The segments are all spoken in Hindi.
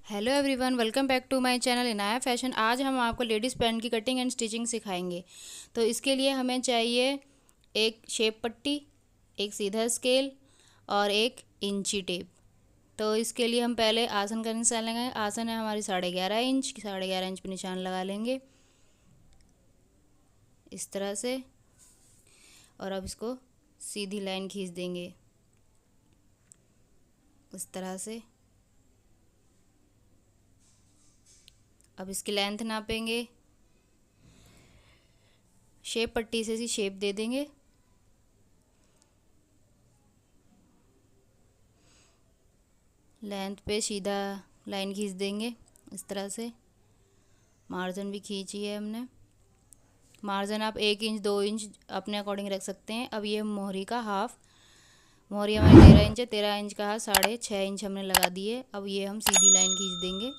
Hello everyone, welcome back to my channel Inaya fashion. आज हम आपको लेडीज़ पैंट की कटिंग एंड स्टिचिंग सिखाएंगे। तो इसके लिए हमें चाहिए एक शेप पट्टी, एक सीधा स्केल और एक इंची टेप। तो इसके लिए हम पहले आसन का निशान लगाएंगे। आसन है हमारी 11.5 इंच, 11.5 इंच पे निशान लगा लेंगे इस तरह से। और अब इसको सीधी लाइन खींच देंगे इस तरह से। अब इसकी लेंथ नापेंगे, शेप पट्टी से इसी शेप दे देंगे। लेंथ पे सीधा लाइन खींच देंगे इस तरह से। मार्जिन भी खींची है हमने। मार्जिन आप 1 इंच 2 इंच अपने अकॉर्डिंग रख सकते हैं। अब ये मोहरी का हाफ, मोहरी हमारी 13 इंच है, 13 इंच का हाफ 6.5 इंच हमने लगा दिए। अब ये हम सीधी लाइन खींच देंगे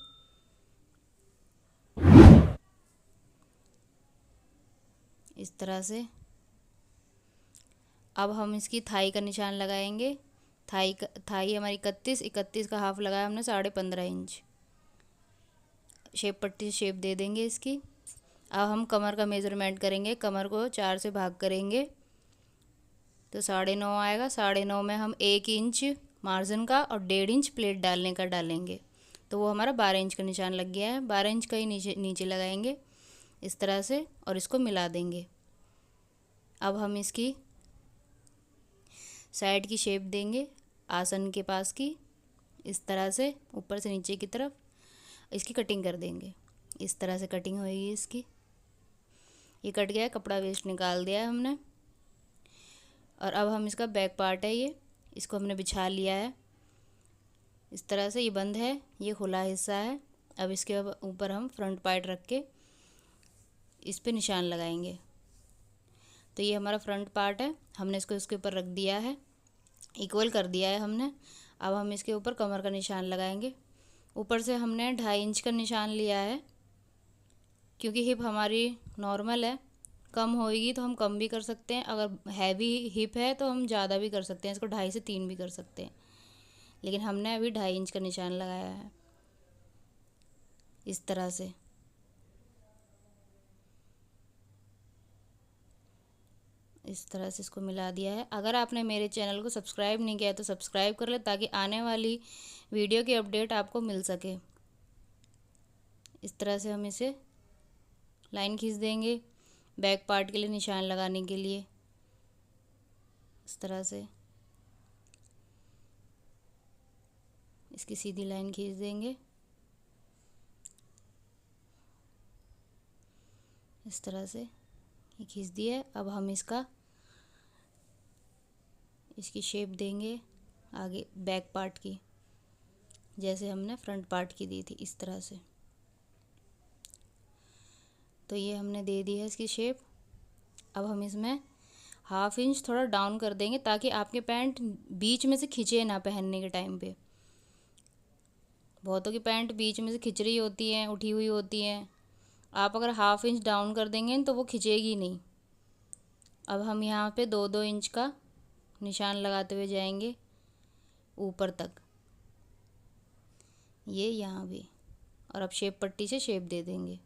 इस तरह से। अब हम इसकी थाई का निशान लगाएंगे। थाई हमारी 31 का हाफ लगाया हमने 15.5 इंच। शेप पट्टी से शेप दे देंगे इसकी। अब हम कमर का मेज़रमेंट करेंगे। कमर को 4 से भाग करेंगे तो 9.5 आएगा। 9.5 में हम 1 इंच मार्जिन का और 1.5 इंच प्लेट डालने का डालेंगे, तो वो हमारा 12 इंच का निशान लग गया है। 12 इंच का ही नीचे नीचे लगाएंगे इस तरह से और इसको मिला देंगे। अब हम इसकी साइड की शेप देंगे आसन के पास की इस तरह से, ऊपर से नीचे की तरफ इसकी कटिंग कर देंगे। इस तरह से कटिंग होगी इसकी। ये कट गया, कपड़ा वेस्ट निकाल दिया है हमने। और अब हम इसका बैक पार्ट है ये, इसको हमने बिछा लिया है इस तरह से। ये बंद है, ये खुला हिस्सा है। अब इसके ऊपर हम फ्रंट पार्ट रख के इस पे निशान लगाएंगे। तो ये हमारा फ्रंट पार्ट है, हमने इसको इसके ऊपर रख दिया है, इक्वल कर दिया है हमने। अब हम इसके ऊपर कमर का निशान लगाएंगे। ऊपर से हमने 2.5 इंच का निशान लिया है क्योंकि हिप हमारी नॉर्मल है। कम होएगी तो हम कम भी कर सकते हैं, अगर हैवी हिप है तो हम ज़्यादा भी कर सकते हैं, इसको 2.5 से 3 भी कर सकते हैं। लेकिन हमने अभी 2.5 इंच का निशान लगाया है इस तरह से। इस तरह से इसको मिला दिया है। अगर आपने मेरे चैनल को सब्सक्राइब नहीं किया है तो सब्सक्राइब कर ले, ताकि आने वाली वीडियो की अपडेट आपको मिल सके। इस तरह से हम इसे लाइन खींच देंगे बैक पार्ट के लिए निशान लगाने के लिए इस तरह से। इसकी सीधी लाइन खींच देंगे इस तरह से। ये खींच दिया है। अब हम इसकी शेप देंगे आगे बैक पार्ट की, जैसे हमने फ्रंट पार्ट की दी थी इस तरह से। तो ये हमने दे दी है इसकी शेप। अब हम इसमें 1/2 इंच थोड़ा डाउन कर देंगे ताकि आपके पैंट बीच में से खिंचे ना पहनने के टाइम पे। बहुतों की पैंट बीच में से खिंच रही होती हैं, उठी हुई होती हैं। आप अगर 1/2 इंच डाउन कर देंगे तो वो खिंचेगी नहीं। अब हम यहाँ पे 2-2 इंच का निशान लगाते हुए जाएंगे ऊपर तक, ये यहाँ भी। और अब शेप पट्टी से शेप दे देंगे।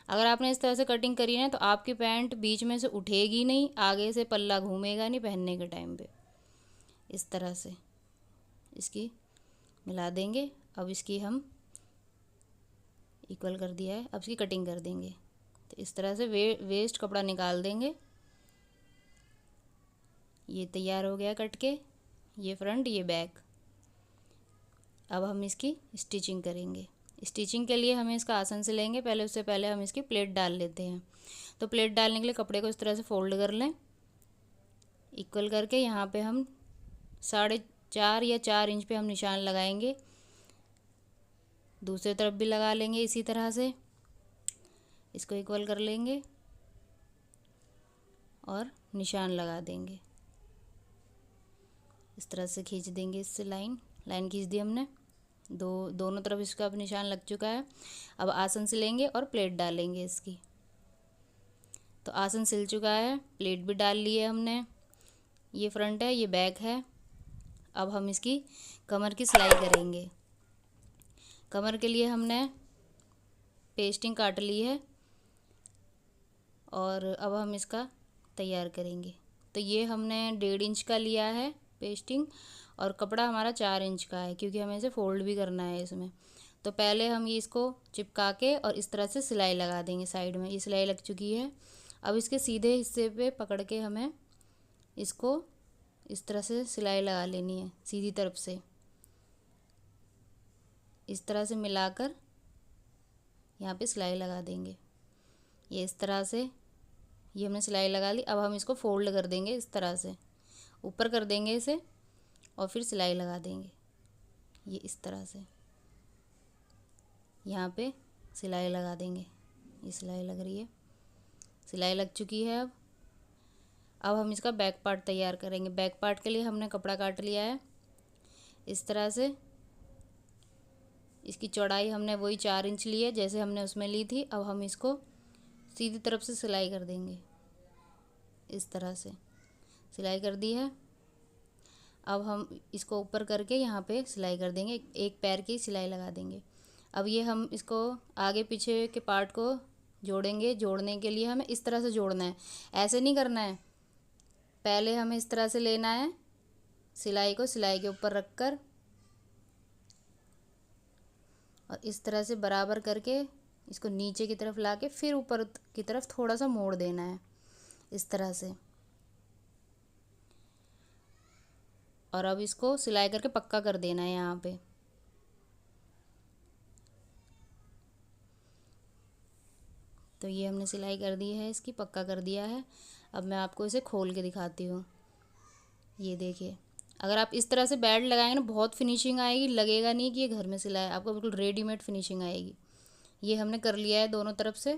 अगर आपने इस तरह से कटिंग करी ना तो आपकी पैंट बीच में से उठेगी नहीं, आगे से पल्ला घूमेगा नहीं पहनने के टाइम पे। इस तरह से इसकी मिला देंगे। अब इसकी हम इक्वल कर दिया है, अब इसकी कटिंग कर देंगे। तो इस तरह से वेस्ट कपड़ा निकाल देंगे। ये तैयार हो गया कट के, ये फ्रंट ये बैक। अब हम इसकी स्टिचिंग करेंगे। स्टिचिंग के लिए हमें इसका आसन से लेंगे। उससे पहले हम इसकी प्लेट डाल लेते हैं। तो प्लेट डालने के लिए कपड़े को इस तरह से फोल्ड कर लें इक्वल करके। यहाँ पे हम 4.5 या 4 इंच पे हम निशान लगाएंगे। दूसरी तरफ भी लगा लेंगे इसी तरह से, इसको इक्वल कर लेंगे और निशान लगा देंगे। इस तरह से खींच देंगे इससे लाइन खींच दी हमने। दोनों तरफ इसका अब निशान लग चुका है। अब आसन सिलेंगे और प्लेट डालेंगे इसकी। तो आसन सिल चुका है, प्लेट भी डाल ली है हमने। ये फ्रंट है, ये बैक है। अब हम इसकी कमर की सिलाई करेंगे। कमर के लिए हमने पेस्टिंग काट ली है और अब हम इसका तैयार करेंगे। तो ये हमने 1.5 इंच का लिया है पेस्टिंग और कपड़ा हमारा 4 इंच का है, क्योंकि हमें इसे फोल्ड भी करना है इसमें। तो पहले हम ये इसको चिपका के और इस तरह से सिलाई लगा देंगे। साइड में ये सिलाई लग चुकी है। अब इसके सीधे हिस्से पे पकड़ के हमें इसको इस तरह से सिलाई लगा लेनी है, सीधी तरफ से इस तरह से मिलाकर यहाँ पे सिलाई लगा देंगे। ये इस तरह से ये हमने सिलाई लगा ली। अब हम इसको फोल्ड कर देंगे, इस तरह से ऊपर कर देंगे इसे और फिर सिलाई लगा देंगे। ये इस तरह से यहाँ पे सिलाई लगा देंगे। ये सिलाई लग रही है, सिलाई लग चुकी है। अब हम इसका बैक पार्ट तैयार करेंगे। बैक पार्ट के लिए हमने कपड़ा काट लिया है इस तरह से। इसकी चौड़ाई हमने वही 4 इंच ली है जैसे हमने उसमें ली थी। अब हम इसको सीधी तरफ से सिलाई कर देंगे, इस तरह से सिलाई कर दी है। अब हम इसको ऊपर करके यहाँ पे सिलाई कर देंगे, एक पैर की सिलाई लगा देंगे। अब ये हम इसको आगे पीछे के पार्ट को जोड़ेंगे। जोड़ने के लिए हमें इस तरह से जोड़ना है, ऐसे नहीं करना है। पहले हमें इस तरह से लेना है सिलाई को, सिलाई के ऊपर रख कर और इस तरह से बराबर करके इसको नीचे की तरफ लाके फिर ऊपर की तरफ थोड़ा सा मोड़ देना है इस तरह से। और अब इसको सिलाई करके पक्का कर देना है यहाँ पे। तो ये हमने सिलाई कर दी है, इसकी पक्का कर दिया है। अब मैं आपको इसे खोल के दिखाती हूँ। ये देखिए, अगर आप इस तरह से बेल्ट लगाएंगे ना बहुत फिनिशिंग आएगी, लगेगा नहीं कि ये घर में सिला है, आपको बिल्कुल रेडीमेड फिनिशिंग आएगी। ये हमने कर लिया है दोनों तरफ से,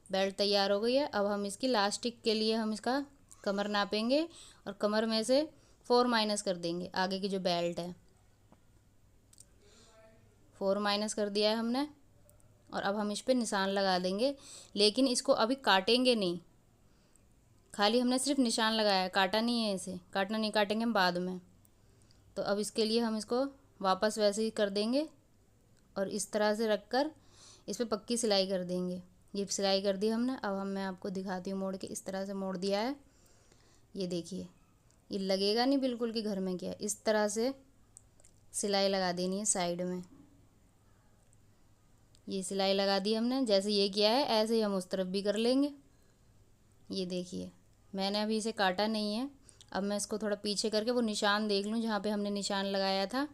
बेल्ट तैयार हो गई है। अब हम इसकी लास्टिक के लिए हम इसका कमर नापेंगे और कमर में से 4 माइनस कर देंगे। आगे की जो बेल्ट है 4 माइनस कर दिया है हमने और अब हम इस पर निशान लगा देंगे। लेकिन इसको अभी काटेंगे नहीं, खाली हमने सिर्फ निशान लगाया है, काटा नहीं है इसे। काटना नहीं, काटेंगे हम बाद में। तो अब इसके लिए हम इसको वापस वैसे ही कर देंगे और इस तरह से रख कर इस पर पक्की सिलाई कर देंगे। ये सिलाई कर दी हमने। अब मैं आपको दिखाती हूँ मोड़ के। इस तरह से मोड़ दिया है, ये देखिए, ये लगेगा नहीं बिल्कुल कि घर में किया। इस तरह से सिलाई लगा देनी है साइड में। ये सिलाई लगा दी हमने, जैसे ये किया है ऐसे ही हम उस तरफ भी कर लेंगे। ये देखिए, मैंने अभी इसे काटा नहीं है। अब मैं इसको थोड़ा पीछे करके वो निशान देख लूँ जहाँ पे हमने निशान लगाया था।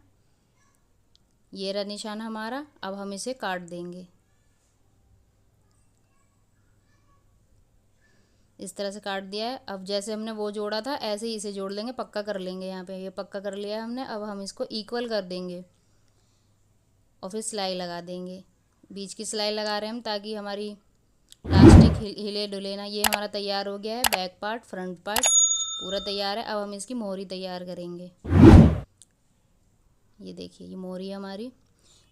ये रहा निशान हमारा। अब हम इसे काट देंगे, इस तरह से काट दिया है। अब जैसे हमने वो जोड़ा था ऐसे ही इसे जोड़ लेंगे, पक्का कर लेंगे। यहाँ पे ये पक्का कर लिया है हमने। अब हम इसको इक्वल कर देंगे और फिर सिलाई लगा देंगे। बीच की सिलाई लगा रहे हैं हम ताकि हमारी प्लास्टिक हिले डुले ना। ये हमारा तैयार हो गया है, बैक पार्ट फ्रंट पार्ट पूरा तैयार है। अब हम इसकी मोहरी तैयार करेंगे। ये देखिए, ये मोहरी हमारी,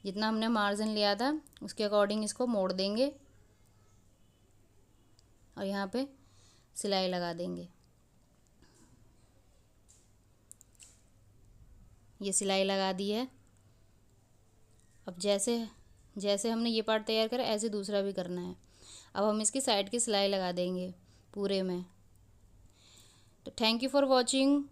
जितना हमने मार्जिन लिया था उसके अकॉर्डिंग इसको मोड़ देंगे और यहाँ पे सिलाई लगा देंगे। ये सिलाई लगा दी है। अब जैसे जैसे हमने ये पार्ट तैयार करा ऐसे दूसरा भी करना है। अब हम इसकी साइड की सिलाई लगा देंगे पूरे में। तो थैंक यू फॉर वॉचिंग।